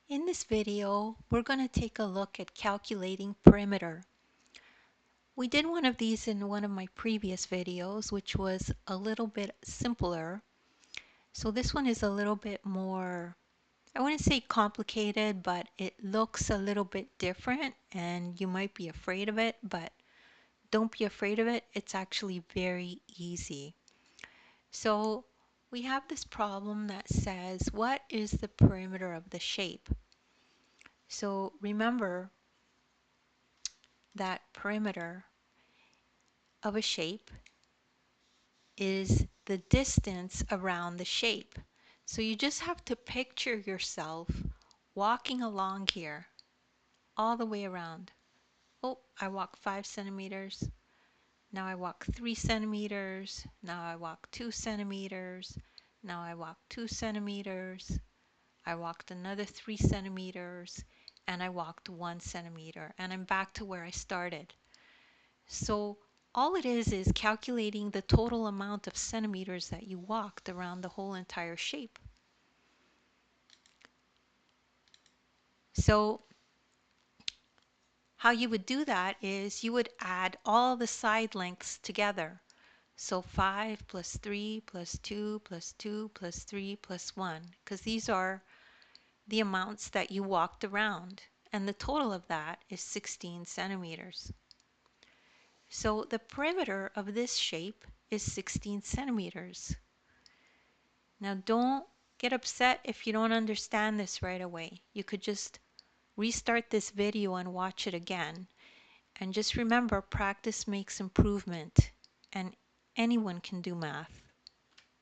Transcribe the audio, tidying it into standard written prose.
In this video, we're going to take a look at calculating perimeter. We did one of these in one of my previous videos, which was a little bit simpler. So this one is a little bit more, I wouldn't say complicated, but it looks a little bit different and you might be afraid of it, but don't be afraid of it. It's actually very easy. So we have this problem that says, what is the perimeter of the shape? So remember that perimeter of a shape is the distance around the shape. So you just have to picture yourself walking along here all the way around. Oh, I walk 5 centimeters. Now I walk 3 centimeters. Now I walk 2 centimeters. Now I walk 2 centimeters. I walked another 3 centimeters. And I walked 1 centimeter. And I'm back to where I started. So all it is calculating the total amount of centimeters that you walked around the whole entire shape. So how you would do that is you would add all the side lengths together. So 5 plus 3 plus 2 plus 2 plus 3 plus 1, because these are the amounts that you walked around. And the total of that is 16 centimeters. So the perimeter of this shape is 16 centimeters. Now don't get upset if you don't understand this right away. You could just restart this video and watch it again. And just remember, practice makes improvement, and anyone can do math.